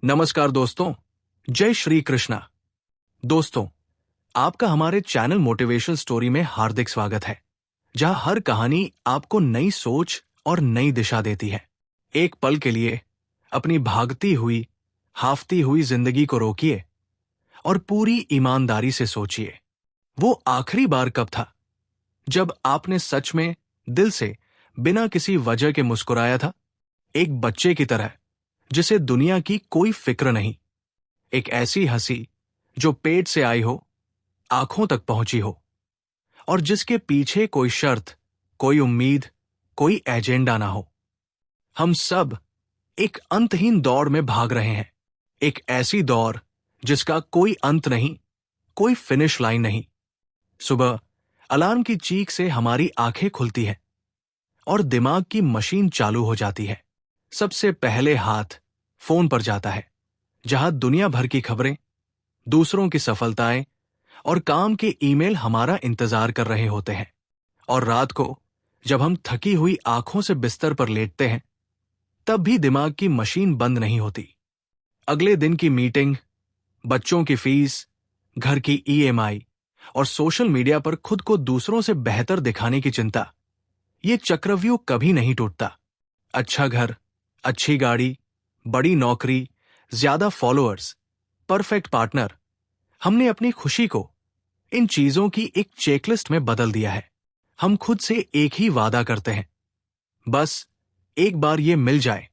नमस्कार दोस्तों, जय श्री कृष्णा। दोस्तों, आपका हमारे चैनल मोटिवेशनल स्टोरी में हार्दिक स्वागत है, जहां हर कहानी आपको नई सोच और नई दिशा देती है। एक पल के लिए अपनी भागती हुई, हाफती हुई जिंदगी को रोकिए और पूरी ईमानदारी से सोचिए, वो आखिरी बार कब था जब आपने सच में दिल से बिना किसी वजह के मुस्कुराया था। एक बच्चे की तरह जिसे दुनिया की कोई फिक्र नहीं, एक ऐसी हंसी जो पेट से आई हो, आंखों तक पहुंची हो और जिसके पीछे कोई शर्त, कोई उम्मीद, कोई एजेंडा ना हो। हम सब एक अंतहीन दौड़ में भाग रहे हैं, एक ऐसी दौड़ जिसका कोई अंत नहीं, कोई फिनिश लाइन नहीं। सुबह अलार्म की चीख से हमारी आंखें खुलती हैं और दिमाग की मशीन चालू हो जाती है। सबसे पहले हाथ फोन पर जाता है, जहां दुनिया भर की खबरें, दूसरों की सफलताएं और काम के ईमेल हमारा इंतजार कर रहे होते हैं। और रात को जब हम थकी हुई आंखों से बिस्तर पर लेटते हैं, तब भी दिमाग की मशीन बंद नहीं होती। अगले दिन की मीटिंग, बच्चों की फीस, घर की ईएमआई और सोशल मीडिया पर खुद को दूसरों से बेहतर दिखाने की चिंता, ये चक्रव्यूह कभी नहीं टूटता। अच्छा घर, अच्छी गाड़ी, बड़ी नौकरी, ज्यादा फॉलोअर्स, परफेक्ट पार्टनर, हमने अपनी खुशी को इन चीजों की एक चेकलिस्ट में बदल दिया है। हम खुद से एक ही वादा करते हैं, बस एक बार ये मिल जाए,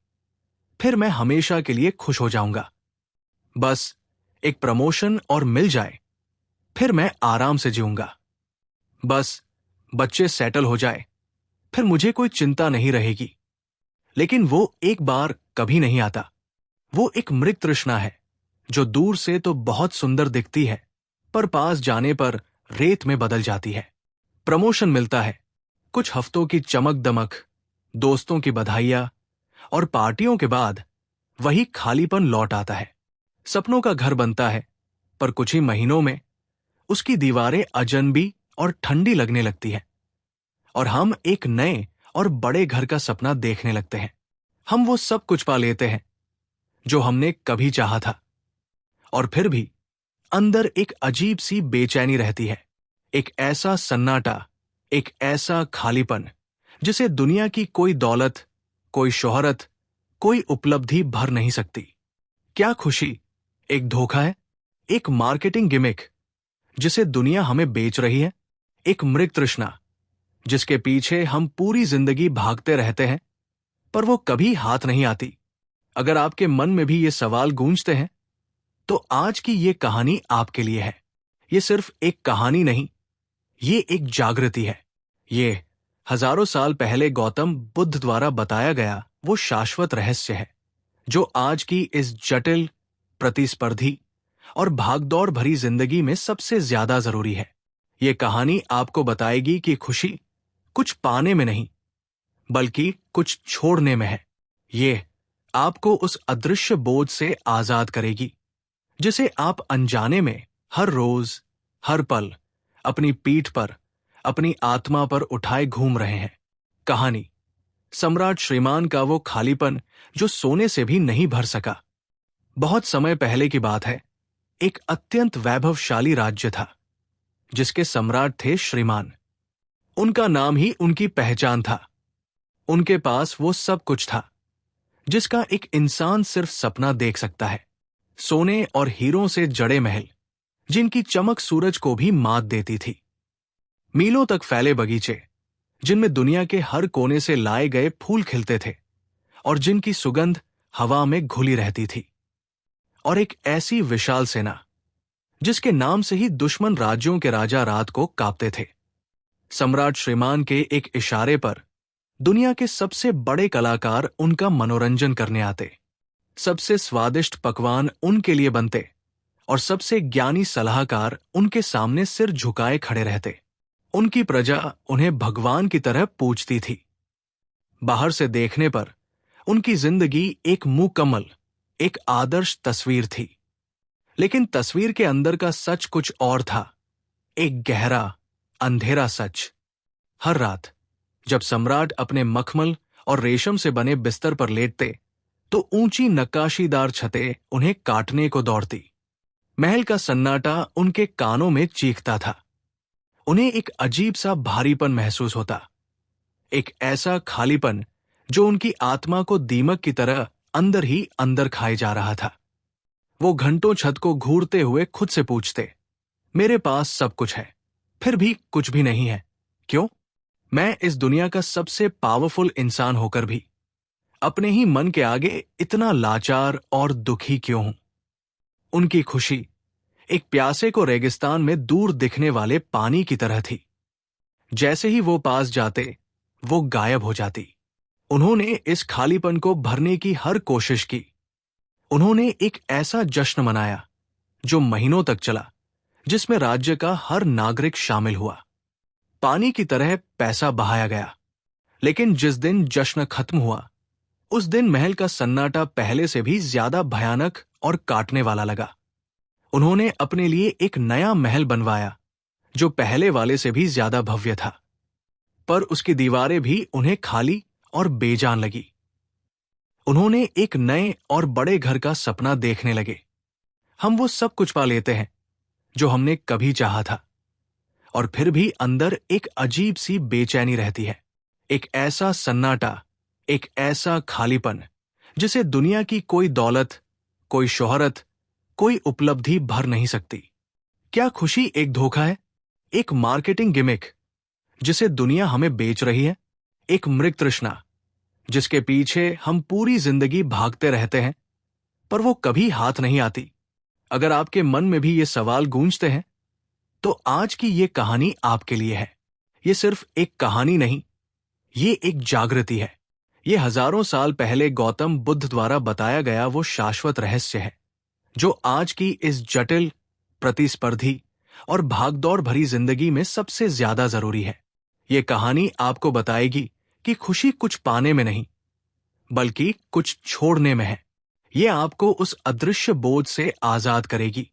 फिर मैं हमेशा के लिए खुश हो जाऊंगा। बस एक प्रमोशन और मिल जाए, फिर मैं आराम से जीऊंगा। बस बच्चे सेटल हो जाए, फिर मुझे कोई चिंता नहीं रहेगी। लेकिन वो एक बार कभी नहीं आता। वो एक मृग तृष्णा है जो दूर से तो बहुत सुंदर दिखती है, पर पास जाने पर रेत में बदल जाती है। प्रमोशन मिलता है, कुछ हफ्तों की चमक दमक, दोस्तों की बधाइयां और पार्टियों के बाद वही खालीपन लौट आता है। सपनों का घर बनता है, पर कुछ ही महीनों में उसकी दीवारें अजनबी और ठंडी लगने लगती हैं और हम एक नए और बड़े घर का सपना देखने लगते हैं। हम वो सब कुछ पा लेते हैं जो हमने कभी चाहा था, और फिर भी अंदर एक अजीब सी बेचैनी रहती है, एक ऐसा सन्नाटा, एक ऐसा खालीपन जिसे दुनिया की कोई दौलत, कोई शोहरत, कोई उपलब्धि भर नहीं सकती। क्या खुशी एक धोखा है, एक मार्केटिंग गिमिक जिसे दुनिया हमें बेच रही है, एक मृग तृष्णा जिसके पीछे हम पूरी जिंदगी भागते रहते हैं, पर वो कभी हाथ नहीं आती। अगर आपके मन में भी ये सवाल गूंजते हैं, तो आज की ये कहानी आपके लिए है। ये सिर्फ एक कहानी नहीं, ये एक जागृति है। ये हजारों साल पहले गौतम बुद्ध द्वारा बताया गया वो शाश्वत रहस्य है, जो आज की इस जटिल, प्रतिस्पर्धी और भागदौड़ भरी जिंदगी में सबसे ज्यादा जरूरी है। ये कहानी आपको बताएगी कि खुशी कुछ पाने में नहीं, बल्कि कुछ छोड़ने में है। ये आपको उस अदृश्य बोझ से आजाद करेगी जिसे आप अनजाने में हर रोज, हर पल अपनी पीठ पर, अपनी आत्मा पर उठाए घूम रहे हैं। कहानी सम्राट श्रीमान का वो खालीपन जो सोने से भी नहीं भर सका। बहुत समय पहले की बात है। एक अत्यंत वैभवशाली राज्य था, जिसके सम्राट थे श्रीमान। उनका नाम ही उनकी पहचान था। उनके पास वो सब कुछ था जिसका एक इंसान सिर्फ सपना देख सकता है। सोने और हीरों से जड़े महल, जिनकी चमक सूरज को भी मात देती थी। मीलों तक फैले बगीचे, जिनमें दुनिया के हर कोने से लाए गए फूल खिलते थे और जिनकी सुगंध हवा में घुली रहती थी। और एक ऐसी विशाल सेना, जिसके नाम से ही दुश्मन राज्यों के राजा रात को कांपते थे। सम्राट श्रीमान के एक इशारे पर दुनिया के सबसे बड़े कलाकार उनका मनोरंजन करने आते, सबसे स्वादिष्ट पकवान उनके लिए बनते और सबसे ज्ञानी सलाहकार उनके सामने सिर झुकाए खड़े रहते। उनकी प्रजा उन्हें भगवान की तरह पूजती थी। बाहर से देखने पर उनकी जिंदगी एक मुकम्मल, एक आदर्श तस्वीर थी, लेकिन तस्वीर के अंदर का सच कुछ और था, एक गहरा, अंधेरा सच। हर रात जब सम्राट अपने मखमल और रेशम से बने बिस्तर पर लेटते, तो ऊंची नक्काशीदार छतें उन्हें काटने को दौड़ती। महल का सन्नाटा उनके कानों में चीखता था। उन्हें एक अजीब सा भारीपन महसूस होता, एक ऐसा खालीपन जो उनकी आत्मा को दीमक की तरह अंदर ही अंदर खाए जा रहा था। वो घंटों छत को घूरते हुए खुद से पूछते, मेरे पास सब कुछ है, फिर भी कुछ भी नहीं है, क्यों? मैं इस दुनिया का सबसे पावरफुल इंसान होकर भी अपने ही मन के आगे इतना लाचार और दुखी क्यों हूं? उनकी खुशी एक प्यासे को रेगिस्तान में दूर दिखने वाले पानी की तरह थी। जैसे ही वो पास जाते, वो गायब हो जाती। उन्होंने इस खालीपन को भरने की हर कोशिश की। उन्होंने एक ऐसा जश्न मनाया जो महीनों तक चला, जिसमें राज्य का हर नागरिक शामिल हुआ। पानी की तरह पैसा बहाया गया, लेकिन जिस दिन जश्न खत्म हुआ, उस दिन महल का सन्नाटा पहले से भी ज्यादा भयानक और काटने वाला लगा। उन्होंने अपने लिए एक नया महल बनवाया जो पहले वाले से भी ज्यादा भव्य था, पर उसकी दीवारें भी उन्हें खाली और बेजान लगी। उन्होंने एक नए और बड़े घर का सपना देखने लगे। हम वो सब कुछ पा लेते हैं जो हमने कभी चाहा था, और फिर भी अंदर एक अजीब सी बेचैनी रहती है, एक ऐसा सन्नाटा, एक ऐसा खालीपन जिसे दुनिया की कोई दौलत, कोई शोहरत, कोई उपलब्धि भर नहीं सकती। क्या खुशी एक धोखा है, एक मार्केटिंग गिमिक जिसे दुनिया हमें बेच रही है, एक मृग तृष्णा जिसके पीछे हम पूरी जिंदगी भागते रहते हैं, पर वो कभी हाथ नहीं आती? अगर आपके मन में भी ये सवाल गूंजते हैं, तो आज की ये कहानी आपके लिए है। ये सिर्फ एक कहानी नहीं, ये एक जागृति है। ये हजारों साल पहले गौतम बुद्ध द्वारा बताया गया वो शाश्वत रहस्य है जो आज की इस जटिल, प्रतिस्पर्धी और भागदौड़ भरी जिंदगी में सबसे ज्यादा जरूरी है। ये कहानी आपको बताएगी कि खुशी कुछ पाने में नहीं, बल्कि कुछ छोड़ने में है। ये आपको उस अदृश्य बोझ से आजाद करेगी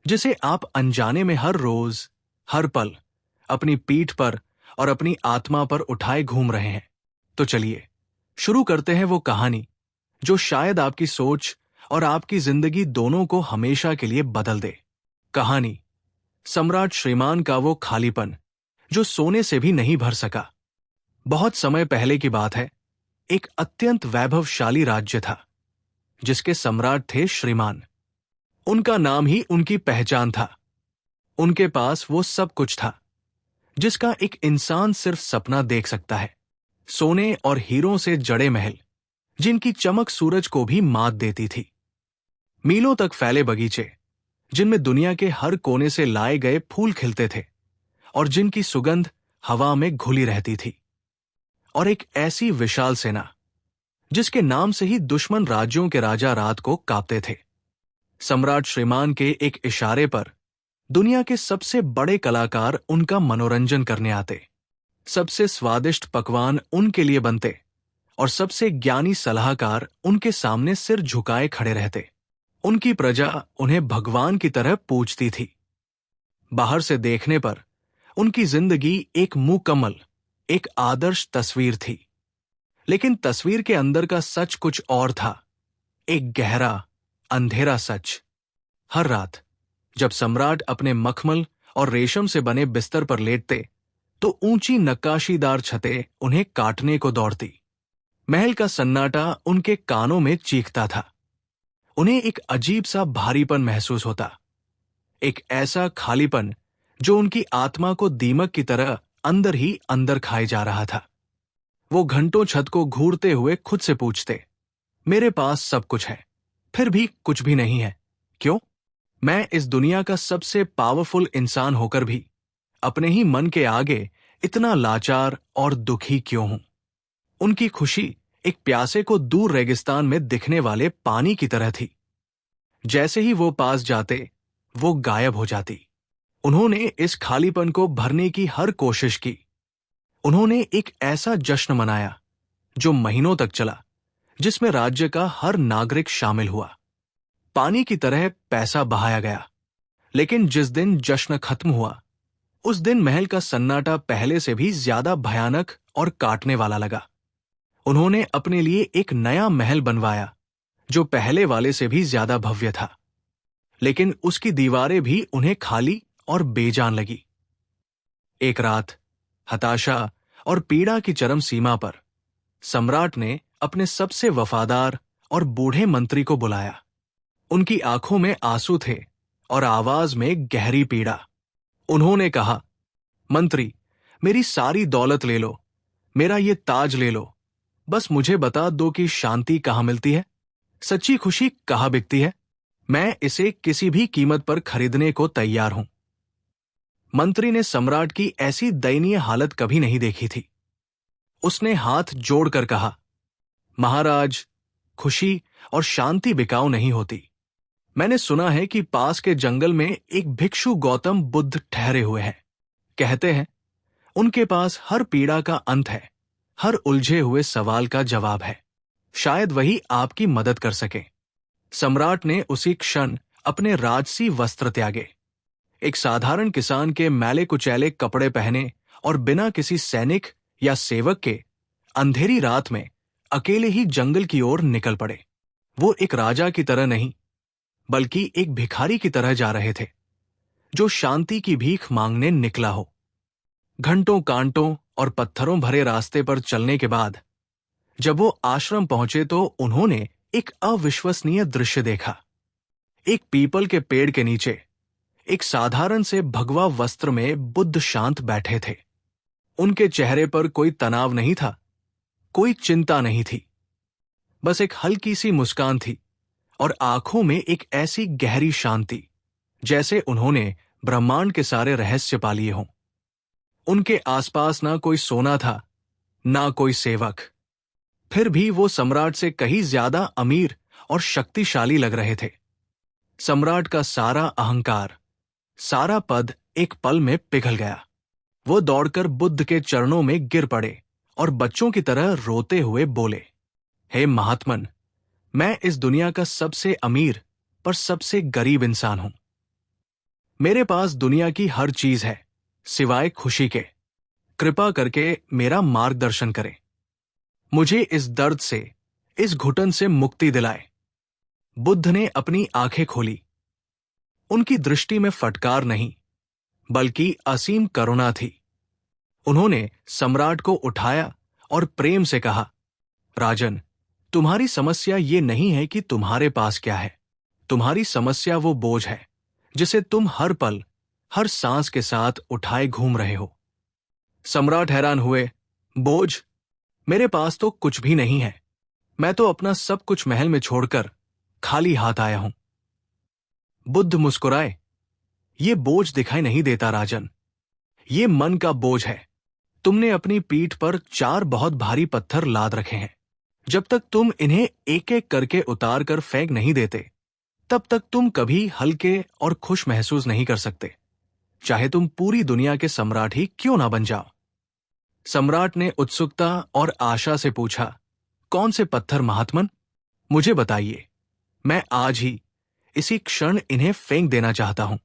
जिसे आप अनजाने में हर रोज, हर पल अपनी पीठ पर और अपनी आत्मा पर उठाए घूम रहे हैं। तो चलिए शुरू करते हैं वो कहानी जो शायद आपकी सोच और आपकी जिंदगी दोनों को हमेशा के लिए बदल दे। कहानी सम्राट श्रीमान का वो खालीपन जो सोने से भी नहीं भर सका। बहुत समय पहले की बात है। एक अत्यंत वैभवशाली राज्य था जिसके सम्राट थे श्रीमान। उनका नाम ही उनकी पहचान था। उनके पास वो सब कुछ था जिसका एक इंसान सिर्फ सपना देख सकता है। सोने और हीरों से जड़े महल जिनकी चमक सूरज को भी मात देती थी। मीलों तक फैले बगीचे जिनमें दुनिया के हर कोने से लाए गए फूल खिलते थे और जिनकी सुगंध हवा में घुली रहती थी। और एक ऐसी विशाल सेना जिसके नाम से ही दुश्मन राज्यों के राजा रात को कांपते थे। सम्राट श्रीमान के एक इशारे पर दुनिया के सबसे बड़े कलाकार उनका मनोरंजन करने आते। सबसे स्वादिष्ट पकवान उनके लिए बनते और सबसे ज्ञानी सलाहकार उनके सामने सिर झुकाए खड़े रहते। उनकी प्रजा उन्हें भगवान की तरह पूजती थी। बाहर से देखने पर उनकी जिंदगी एक मुकम्मल, एक आदर्श तस्वीर थी, लेकिन तस्वीर के अंदर का सच कुछ और था। एक गहरा, अंधेरा सच। हर रात जब सम्राट अपने मखमल और रेशम से बने बिस्तर पर लेटते, तो ऊंची नक्काशीदार छतें उन्हें काटने को दौड़ती। महल का सन्नाटा उनके कानों में चीखता था। उन्हें एक अजीब सा भारीपन महसूस होता, एक ऐसा खालीपन जो उनकी आत्मा को दीमक की तरह अंदर ही अंदर खाए जा रहा था। वो घंटों छत को घूरते हुए खुद से पूछते, मेरे पास सब कुछ है, फिर भी कुछ भी नहीं है, क्यों? मैं इस दुनिया का सबसे पावरफुल इंसान होकर भी अपने ही मन के आगे इतना लाचार और दुखी क्यों हूं? उनकी खुशी एक प्यासे को दूर रेगिस्तान में दिखने वाले पानी की तरह थी। जैसे ही वो पास जाते, वो गायब हो जाती। उन्होंने इस खालीपन को भरने की हर कोशिश की। उन्होंने एक ऐसा जश्न मनाया जो महीनों तक चला, जिसमें राज्य का हर नागरिक शामिल हुआ। पानी की तरह पैसा बहाया गया, लेकिन जिस दिन जश्न खत्म हुआ, उस दिन महल का सन्नाटा पहले से भी ज्यादा भयानक और काटने वाला लगा। उन्होंने अपने लिए एक नया महल बनवाया जो पहले वाले से भी ज्यादा भव्य था, लेकिन उसकी दीवारें भी उन्हें खाली और बेजान लगी। एक रात, हताशा और पीड़ा की चरम सीमा पर, सम्राट ने अपने सबसे वफादार और बूढ़े मंत्री को बुलाया। उनकी आंखों में आंसू थे और आवाज में गहरी पीड़ा। उन्होंने कहा, मंत्री, मेरी सारी दौलत ले लो, मेरा ये ताज ले लो, बस मुझे बता दो कि शांति कहाँ मिलती है, सच्ची खुशी कहाँ बिकती है। मैं इसे किसी भी कीमत पर खरीदने को तैयार हूं। मंत्री ने सम्राट की ऐसी दयनीय हालत कभी नहीं देखी थी। उसने हाथ जोड़कर कहा, महाराज, खुशी और शांति बिकाऊ नहीं होती। मैंने सुना है कि पास के जंगल में एक भिक्षु गौतम बुद्ध ठहरे हुए हैं। कहते हैं उनके पास हर पीड़ा का अंत है, हर उलझे हुए सवाल का जवाब है। शायद वही आपकी मदद कर सके। सम्राट ने उसी क्षण अपने राजसी वस्त्र त्यागे। एक साधारण किसान के मैले कुचैले कपड़े पहने और बिना किसी सैनिक या सेवक के अंधेरी रात में अकेले ही जंगल की ओर निकल पड़े। वो एक राजा की तरह नहीं, बल्कि एक भिखारी की तरह जा रहे थे, जो शांति की भीख मांगने निकला हो। घंटों कांटों और पत्थरों भरे रास्ते पर चलने के बाद जब वो आश्रम पहुंचे तो उन्होंने एक अविश्वसनीय दृश्य देखा। एक पीपल के पेड़ के नीचे एक साधारण से भगवा वस्त्र में बुद्ध शांत बैठे थे। उनके चेहरे पर कोई तनाव नहीं था, कोई चिंता नहीं थी, बस एक हल्की सी मुस्कान थी और आंखों में एक ऐसी गहरी शांति जैसे उन्होंने ब्रह्मांड के सारे रहस्य पा लिए हों। उनके आसपास ना कोई सोना था, ना कोई सेवक, फिर भी वो सम्राट से कहीं ज्यादा अमीर और शक्तिशाली लग रहे थे। सम्राट का सारा अहंकार, सारा पद एक पल में पिघल गया। वो दौड़कर बुद्ध के चरणों में गिर पड़े और बच्चों की तरह रोते हुए बोले, हे महात्मन, मैं इस दुनिया का सबसे अमीर पर सबसे गरीब इंसान हूं। मेरे पास दुनिया की हर चीज है सिवाय खुशी के। कृपा करके मेरा मार्गदर्शन करें, मुझे इस दर्द से, इस घुटन से मुक्ति दिलाए। बुद्ध ने अपनी आंखें खोली। उनकी दृष्टि में फटकार नहीं, बल्कि असीम करुणा थी। उन्होंने सम्राट को उठाया और प्रेम से कहा, राजन, तुम्हारी समस्या ये नहीं है कि तुम्हारे पास क्या है। तुम्हारी समस्या वो बोझ है जिसे तुम हर पल, हर सांस के साथ उठाए घूम रहे हो। सम्राट हैरान हुए, बोझ? मेरे पास तो कुछ भी नहीं है। मैं तो अपना सब कुछ महल में छोड़कर खाली हाथ आया हूं। बुद्ध मुस्कुराए, ये बोझ दिखाई नहीं देता राजन, ये मन का बोझ है। तुमने अपनी पीठ पर 4 बहुत भारी पत्थर लाद रखे हैं। जब तक तुम इन्हें एक एक करके उतार कर फेंक नहीं देते, तब तक तुम कभी हल्के और खुश महसूस नहीं कर सकते, चाहे तुम पूरी दुनिया के सम्राट ही क्यों ना बन जाओ। सम्राट ने उत्सुकता और आशा से पूछा, कौन से पत्थर महात्मन? मुझे बताइए, मैं आज ही, इसी क्षण इन्हें फेंक देना चाहता हूं।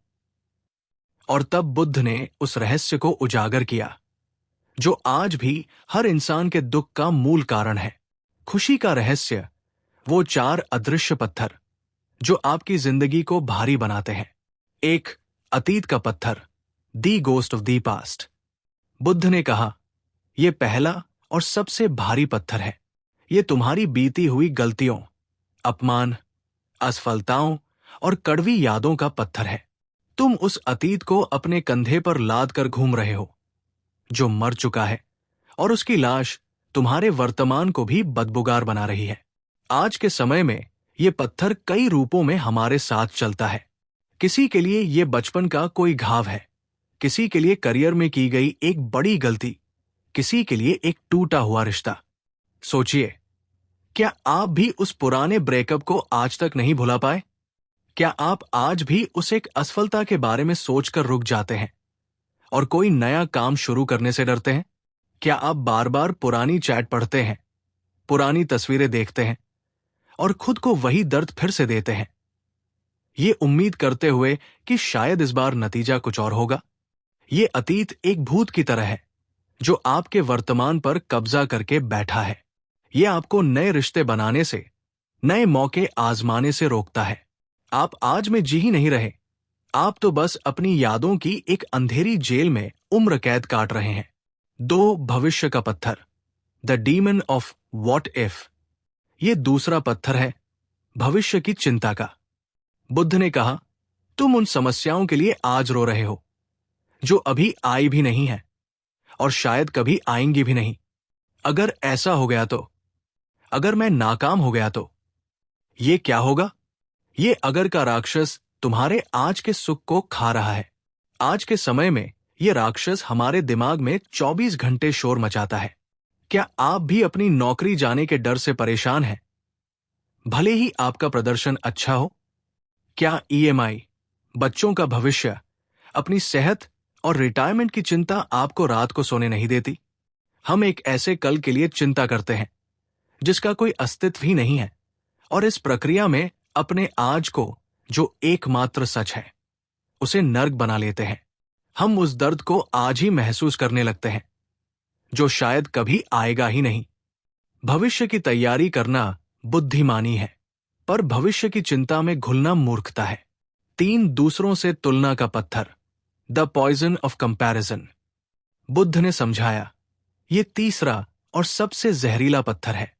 और तब बुद्ध ने उस रहस्य को उजागर किया जो आज भी हर इंसान के दुख का मूल कारण है। खुशी का रहस्य, वो 4 अदृश्य पत्थर जो आपकी जिंदगी को भारी बनाते हैं। एक, अतीत का पत्थर, the ghost of the past. Buddha ने कहा, यह पहला और सबसे भारी पत्थर है। ये तुम्हारी बीती हुई गलतियों, अपमान, असफलताओं और कड़वी यादों का पत्थर है। तुम उस अतीत को अपने कंधे पर लाद कर घूम रहे हो, जो मर चुका है, और उसकी लाश तुम्हारे वर्तमान को भी बदबूगार बना रही है। आज के समय में ये पत्थर कई रूपों में हमारे साथ चलता है। किसी के लिए ये बचपन का कोई घाव है, किसी के लिए करियर में की गई एक बड़ी गलती, किसी के लिए एक टूटा हुआ रिश्ता। सोचिए, क्या आप भी उस पुराने ब्रेकअप को आज तक नहीं भुला पाए? क्या आप आज भी उस एक असफलता के बारे में सोचकर रुक जाते हैं और कोई नया काम शुरू करने से डरते हैं? क्या आप बार बार पुरानी चैट पढ़ते हैं, पुरानी तस्वीरें देखते हैं और खुद को वही दर्द फिर से देते हैं, ये उम्मीद करते हुए कि शायद इस बार नतीजा कुछ और होगा? ये अतीत एक भूत की तरह है जो आपके वर्तमान पर कब्जा करके बैठा है। ये आपको नए रिश्ते बनाने से, नए मौके आजमाने से रोकता है। आप आज में जी ही नहीं रहे, आप तो बस अपनी यादों की एक अंधेरी जेल में उम्र कैद काट रहे हैं। 2. भविष्य का पत्थर, the demon of what if. ये दूसरा पत्थर है, भविष्य की चिंता का। बुद्ध ने कहा, तुम उन समस्याओं के लिए आज रो रहे हो जो अभी आई भी नहीं है और शायद कभी आएंगी भी नहीं। अगर ऐसा हो गया तो, अगर मैं नाकाम हो गया तो, ये क्या होगा? ये अगर का राक्षस तुम्हारे आज के सुख को खा रहा है। आज के समय में ये राक्षस हमारे दिमाग में 24 घंटे शोर मचाता है। क्या आप भी अपनी नौकरी जाने के डर से परेशान हैं, भले ही आपका प्रदर्शन अच्छा हो? क्या ईएमआई, बच्चों का भविष्य, अपनी सेहत और रिटायरमेंट की चिंता आपको रात को सोने नहीं देती? हम एक ऐसे कल के लिए चिंता करते हैं जिसका कोई अस्तित्व ही नहीं है, और इस प्रक्रिया में अपने आज को, जो एकमात्र सच है, उसे नर्क बना लेते हैं। हम उस दर्द को आज ही महसूस करने लगते हैं जो शायद कभी आएगा ही नहीं। भविष्य की तैयारी करना बुद्धिमानी है, पर भविष्य की चिंता में घुलना मूर्खता है। 3. दूसरों से तुलना का पत्थर, the poison of comparison. Buddha ने समझाया, ये तीसरा और सबसे जहरीला पत्थर है।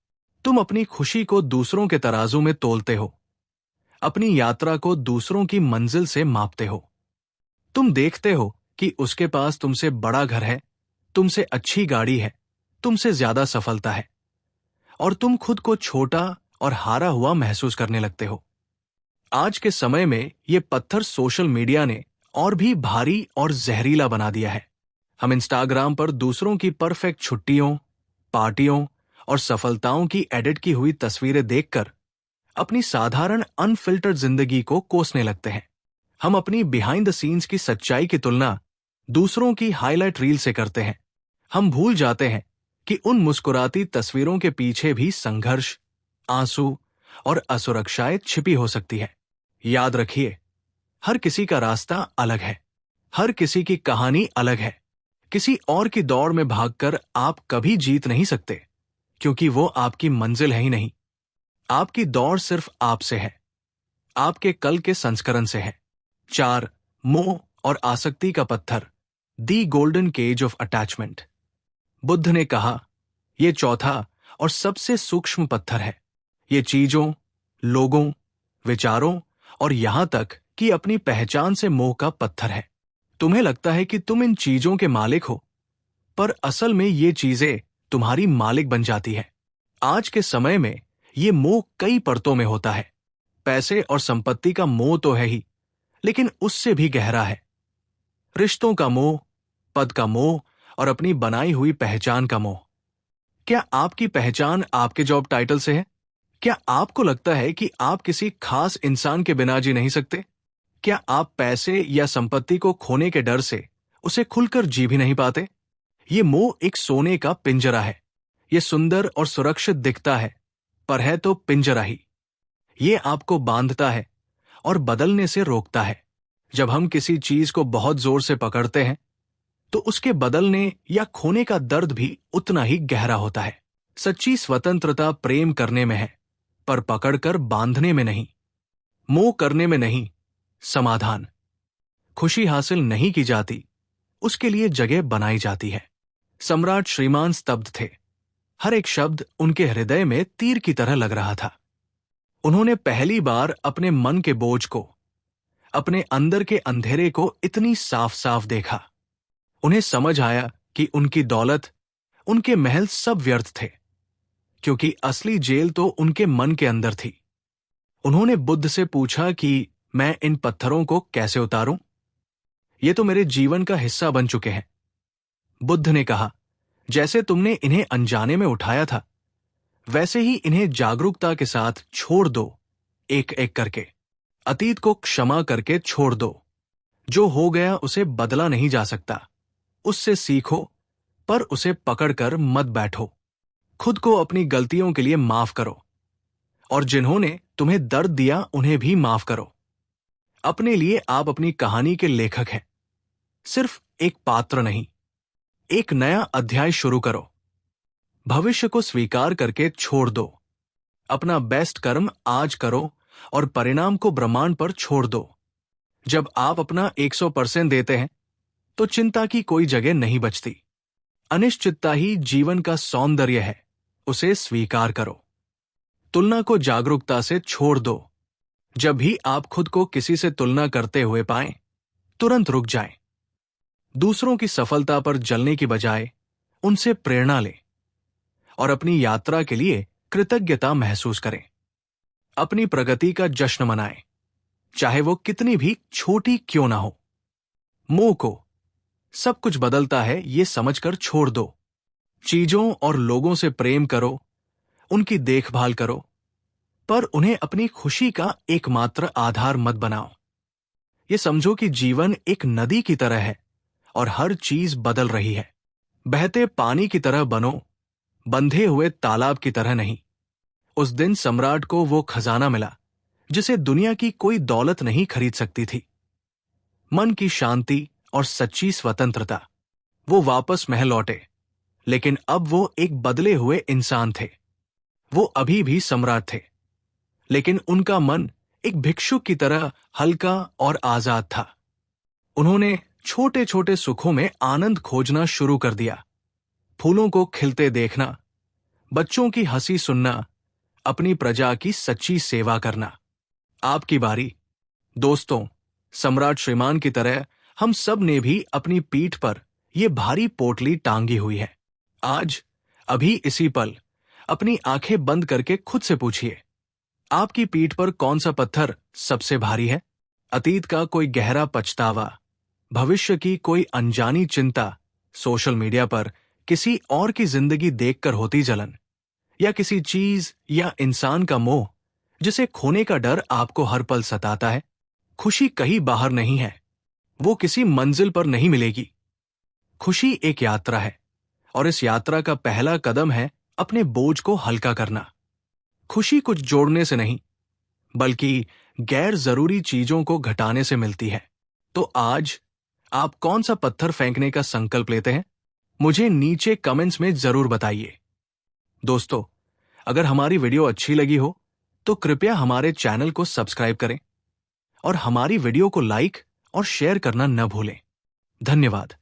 तुम अपनी खुशी को दूसरों के तराजू में तोलते हो, अपनी यात्रा को दूसरों की मंजिल से मापते हो। तुम देखते हो कि उसके पास तुमसे बड़ा घर है, तुमसे अच्छी गाड़ी है, तुमसे ज्यादा सफलता है, और तुम खुद को छोटा और हारा हुआ महसूस करने लगते हो। आज के समय में ये पत्थर सोशल मीडिया ने और भी भारी और जहरीला बना दिया है। हम इंस्टाग्राम पर दूसरों की परफेक्ट छुट्टियों, पार्टियों और सफलताओं की एडिट की हुई तस्वीरें देखकर अपनी साधारण अनफिल्टर्ड जिंदगी को कोसने लगते हैं। हम अपनी बिहाइंड द सीन्स की सच्चाई की तुलना दूसरों की हाईलाइट रील से करते हैं। हम भूल जाते हैं कि उन मुस्कुराती तस्वीरों के पीछे भी संघर्ष, आंसू और असुरक्षाएं छिपी हो सकती है। याद रखिए, हर किसी का रास्ता अलग है, हर किसी की कहानी अलग है। किसी और की दौड़ में भागकर आप कभी जीत नहीं सकते, क्योंकि वो आपकी मंजिल है ही नहीं। आपकी दौड़ सिर्फ आपसे है, आपके कल के संस्करण से है। 4. मोह और आसक्ति का पत्थर, the golden cage of attachment. Buddha ने कहा, यह चौथा और सबसे सूक्ष्म पत्थर है। ये चीजों, लोगों, विचारों और यहां तक कि अपनी पहचान से मोह का पत्थर है। तुम्हें लगता है कि तुम इन चीजों के मालिक हो, पर असल में ये चीजें तुम्हारी मालिक बन जाती है। आज के समय में ये मोह कई परतों में होता है। पैसे और संपत्ति का मोह तो है ही, लेकिन उससे भी गहरा है रिश्तों का मोह, पद का मोह और अपनी बनाई हुई पहचान का मोह। क्या आपकी पहचान आपके जॉब टाइटल से है? क्या आपको लगता है कि आप किसी खास इंसान के बिना जी नहीं सकते? क्या आप पैसे या संपत्ति को खोने के डर से उसे खुलकर जी भी नहीं पाते? ये मोह एक सोने का पिंजरा है। ये सुंदर और सुरक्षित दिखता है, पर है तो पिंजरा ही। ये आपको बांधता है और बदलने से रोकता है। जब हम किसी चीज को बहुत जोर से पकड़ते हैं, तो उसके बदलने या खोने का दर्द भी उतना ही गहरा होता है। सच्ची स्वतंत्रता प्रेम करने में है, पर पकड़कर बांधने में नहीं। मोह करने में नहीं, समाधान। खुशी हासिल नहीं की जाती, उसके लिए जगह बनाई जाती है। सम्राट श्रीमान स्तब्ध थे। हर एक शब्द उनके हृदय में तीर की तरह लग रहा था। उन्होंने पहली बार अपने मन के बोझ को, अपने अंदर के अंधेरे को इतनी साफ साफ देखा। उन्हें समझ आया कि उनकी दौलत, उनके महल सब व्यर्थ थे, क्योंकि असली जेल तो उनके मन के अंदर थी। उन्होंने बुद्ध से पूछा कि मैं इन पत्थरों को कैसे उतारूं? ये तो मेरे जीवन का हिस्सा बन चुके हैं। बुद्ध ने कहा, जैसे तुमने इन्हें अनजाने में उठाया था, वैसे ही इन्हें जागरूकता के साथ छोड़ दो, एक एक करके। अतीत को क्षमा करके छोड़ दो। जो हो गया उसे बदला नहीं जा सकता। उससे सीखो, पर उसे पकड़कर मत बैठो। खुद को अपनी गलतियों के लिए माफ करो, और जिन्होंने तुम्हें दर्द दिया उन्हें भी माफ करो। अपने लिए आप अपनी कहानी के लेखक हैं, सिर्फ एक पात्र नहीं। एक नया अध्याय शुरू करो। भविष्य को स्वीकार करके छोड़ दो। अपना बेस्ट कर्म आज करो और परिणाम को ब्रह्मांड पर छोड़ दो। जब आप अपना 100% देते हैं तो चिंता की कोई जगह नहीं बचती। अनिश्चितता ही जीवन का सौंदर्य है, उसे स्वीकार करो। तुलना को जागरूकता से छोड़ दो। जब भी आप खुद को किसी से तुलना करते हुए पाएं, तुरंत रुक जाएं। दूसरों की सफलता पर जलने की बजाय उनसे प्रेरणा लें और अपनी यात्रा के लिए कृतज्ञता महसूस करें। अपनी प्रगति का जश्न मनाएं, चाहे वो कितनी भी छोटी क्यों ना हो। मोह को सब कुछ बदलता है ये समझकर छोड़ दो। चीजों और लोगों से प्रेम करो, उनकी देखभाल करो, पर उन्हें अपनी खुशी का एकमात्र आधार मत बनाओ। ये समझो कि जीवन एक नदी की तरह है और हर चीज बदल रही है। बहते पानी की तरह बनो, बंधे हुए तालाब की तरह नहीं। उस दिन सम्राट को वो खजाना मिला जिसे दुनिया की कोई दौलत नहीं खरीद सकती थी। मन की शांति और सच्ची स्वतंत्रता। वो वापस महल लौटे, लेकिन अब वो एक बदले हुए इंसान थे। वो अभी भी सम्राट थे, लेकिन उनका मन एक भिक्षुक की तरह हल्का और आजाद था। उन्होंने छोटे छोटे सुखों में आनंद खोजना शुरू कर दिया। फूलों को खिलते देखना, बच्चों की हंसी सुनना, अपनी प्रजा की सच्ची सेवा करना। आपकी बारी। दोस्तों, सम्राट श्रीमान की तरह हम सब ने भी अपनी पीठ पर यह भारी पोटली टांगी हुई है। आज, अभी इसी पल, अपनी आंखें बंद करके खुद से पूछिए, आपकी पीठ पर कौन सा पत्थर सबसे भारी है? अतीत का कोई गहरा पछतावा, भविष्य की कोई अनजानी चिंता, सोशल मीडिया पर किसी और की जिंदगी देखकर होती जलन, या किसी चीज या इंसान का मोह जिसे खोने का डर आपको हर पल सताता है? खुशी कहीं बाहर नहीं है, वो किसी मंजिल पर नहीं मिलेगी। खुशी एक यात्रा है, और इस यात्रा का पहला कदम है अपने बोझ को हल्का करना। खुशी कुछ जोड़ने से नहीं, बल्कि गैर जरूरी चीजों को घटाने से मिलती है। तो आज आप कौन सा पत्थर फेंकने का संकल्प लेते हैं? मुझे नीचे कमेंट्स में जरूर बताइए। दोस्तों, अगर हमारी वीडियो अच्छी लगी हो तो कृपया हमारे चैनल को सब्सक्राइब करें और हमारी वीडियो को लाइक और शेयर करना न भूलें। धन्यवाद।